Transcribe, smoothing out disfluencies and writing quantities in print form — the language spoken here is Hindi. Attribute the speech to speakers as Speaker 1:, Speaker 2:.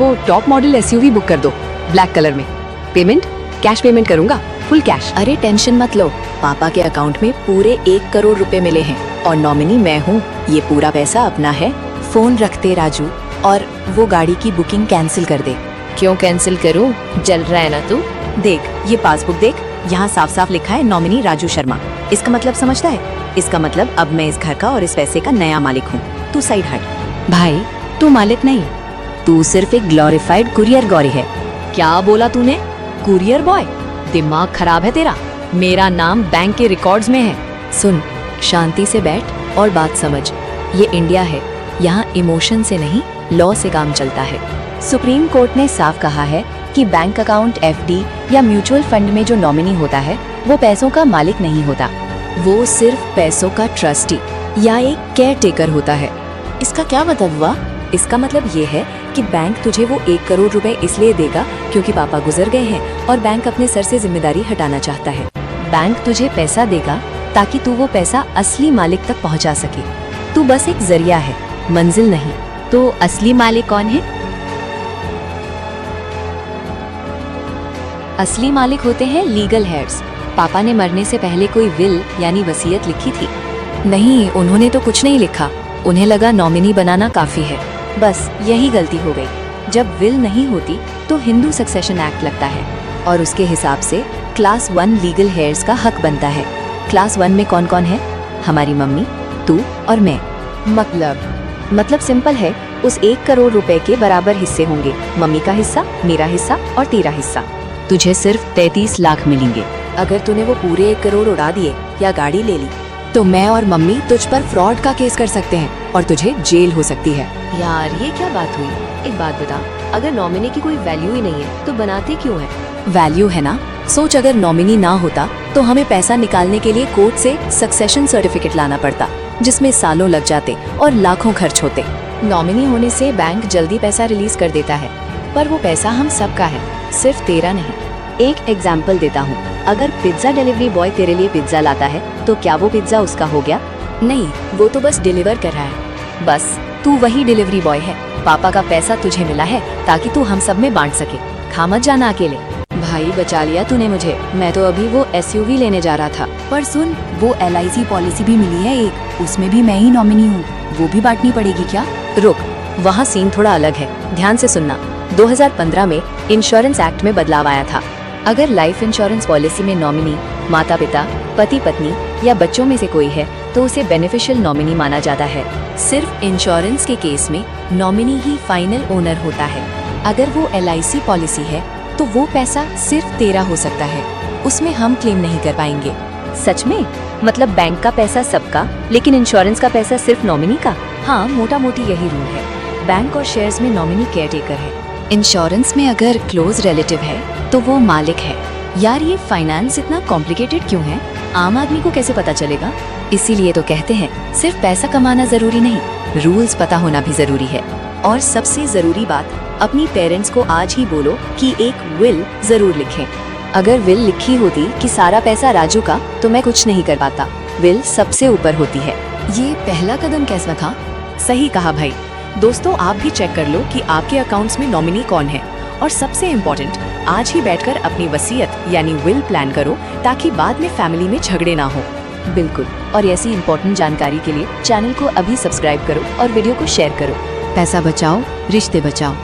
Speaker 1: वो टॉप मॉडल एसयूवी बुक कर दो, ब्लैक कलर में। पेमेंट कैश पेमेंट करूंगा, फुल कैश।
Speaker 2: अरे टेंशन मत लो, पापा के अकाउंट में पूरे 1 करोड़ रुपए मिले हैं और नॉमिनी मैं हूँ। ये पूरा पैसा अपना है। फोन रखते राजू, और वो गाड़ी की बुकिंग कैंसिल कर दे।
Speaker 3: क्यों कैंसिल करूं? जल रहा है ना तू?
Speaker 2: देख ये पासबुक देख, यहाँ साफ साफ लिखा है नॉमिनी राजू शर्मा। इसका मतलब समझता है? इसका मतलब अब मैं इस घर का और इस पैसे का नया मालिक हूँ। तू साइड हट।
Speaker 3: भाई तू मालिक नहीं, तू सिर्फ एक ग्लोरीफाइड कुरियर गौरी है। क्या बोला तूने? Courier boy? दिमाग खराब है तेरा? मेरा नाम बैंक के रिकॉर्ड्स में है।
Speaker 2: सुन, शांति से बैठ और बात समझ। ये इंडिया है, यहाँ इमोशन से नहीं लॉ से काम चलता है। सुप्रीम कोर्ट ने साफ कहा है कि बैंक अकाउंट, एफडी या म्यूचुअल फंड में जो नॉमिनी होता है वो पैसों का मालिक नहीं होता, वो सिर्फ पैसों का ट्रस्टी या एक केयर टेकर होता है। इसका क्या मतलब हुआ? इसका मतलब ये है कि बैंक तुझे वो 1 करोड़ रुपए इसलिए देगा क्योंकि पापा गुजर गए हैं और बैंक अपने सर से जिम्मेदारी हटाना चाहता है। बैंक तुझे पैसा देगा ताकि तू वो पैसा असली मालिक तक पहुंचा सके। तू बस एक जरिया है, मंजिल नहीं।
Speaker 3: तो असली मालिक कौन है?
Speaker 2: असली मालिक होते हैं लीगल हेड्स। पापा ने मरने से पहले कोई विल यानी वसीयत लिखी थी? नहीं, उन्होंने तो कुछ नहीं लिखा। उन्हें लगा नॉमिनी बनाना काफी है। बस यही गलती हो गई। जब विल नहीं होती तो हिंदू सक्सेशन एक्ट लगता है और उसके हिसाब से क्लास 1 लीगल हेयर्स का हक बनता है। क्लास 1 में कौन कौन है? हमारी मम्मी, तू और मैं। मतलब सिंपल है, उस 1 करोड़ रुपए के बराबर हिस्से होंगे। मम्मी का हिस्सा, मेरा हिस्सा और तेरा हिस्सा।
Speaker 3: तुझे सिर्फ 33 लाख मिलेंगे।
Speaker 2: अगर तूने वो पूरे 1 करोड़ उड़ा दिए या गाड़ी ले ली तो मैं और मम्मी तुझ पर फ्रॉड का केस कर सकते हैं और तुझे जेल हो सकती है।
Speaker 3: यार ये क्या बात हुई? एक बात बता, अगर नॉमिनी की कोई वैल्यू ही नहीं है तो बनाते क्यों है?
Speaker 2: वैल्यू है ना। सोच, अगर नॉमिनी ना होता तो हमें पैसा निकालने के लिए कोर्ट से सक्सेशन सर्टिफिकेट लाना पड़ता, जिसमें सालों लग जाते और लाखों खर्च होते। नॉमिनी होने से बैंक जल्दी पैसा रिलीज कर देता है, पर वो पैसा हम सबका है, सिर्फ तेरा नहीं। एक एग्जाम्पल देता हूँ, अगर पिज्जा डिलीवरी बॉय तेरे लिए पिज्जा लाता है तो क्या वो पिज्जा उसका हो गया? नहीं, वो तो बस डिलीवर कर रहा है। बस तू वही डिलीवरी बॉय है। पापा का पैसा तुझे मिला है ताकि तू हम सब में बांट सके। खा मत जाना अकेले। भाई बचा लिया तूने मुझे, मैं तो अभी वो एसयूवी लेने जा रहा था। पर सुन, वो LIC पॉलिसी भी मिली है एक, उसमें भी मैं ही नॉमिनी हूँ। वो भी बांटनी पड़ेगी क्या? रुक, वहाँ सीन थोड़ा अलग है, ध्यान से सुनना। 2015 में इंश्योरेंस एक्ट में बदलाव आया था। अगर लाइफ इंश्योरेंस पॉलिसी में नॉमिनी माता पिता, पति पत्नी या बच्चों में से कोई है तो उसे बेनिफिशियल नॉमिनी माना जाता है। सिर्फ इंश्योरेंस के केस में नॉमिनी ही फाइनल ओनर होता है। अगर वो LIC पॉलिसी है तो वो पैसा सिर्फ तेरा हो सकता है, उसमें हम क्लेम नहीं कर पाएंगे।
Speaker 3: सच में? मतलब बैंक का पैसा सबका लेकिन इंश्योरेंस का पैसा सिर्फ नॉमिनी का?
Speaker 2: हाँ, मोटा मोटी यही रूल है। बैंक और शेयर्स में नॉमिनी केयरटेकर है। इंश्योरेंस में अगर क्लोज रिलेटिव है तो वो मालिक है। यार ये फाइनेंस इतना कॉम्प्लिकेटेड क्यों है? आम आदमी को कैसे पता चलेगा? इसीलिए तो कहते हैं सिर्फ पैसा कमाना जरूरी नहीं, रूल्स पता होना भी जरूरी है। और सबसे जरूरी बात, अपनी पेरेंट्स को आज ही बोलो कि एक विल जरूर लिखें। अगर विल लिखी होती कि सारा पैसा राजू का तो मैं कुछ नहीं कर पाता। विल सबसे ऊपर होती है। ये पहला कदम कैसा था?
Speaker 4: सही कहा भाई। दोस्तों, आप भी चेक कर लो कि आपके अकाउंट्स में नॉमिनी कौन है। और सबसे इम्पोर्टेंट, आज ही बैठकर अपनी वसीयत यानी विल प्लान करो ताकि बाद में फैमिली में झगड़े ना हो।
Speaker 2: बिल्कुल, और ऐसी इम्पोर्टेंट जानकारी के लिए चैनल को अभी सब्सक्राइब करो और वीडियो को शेयर करो। पैसा बचाओ, रिश्ते बचाओ।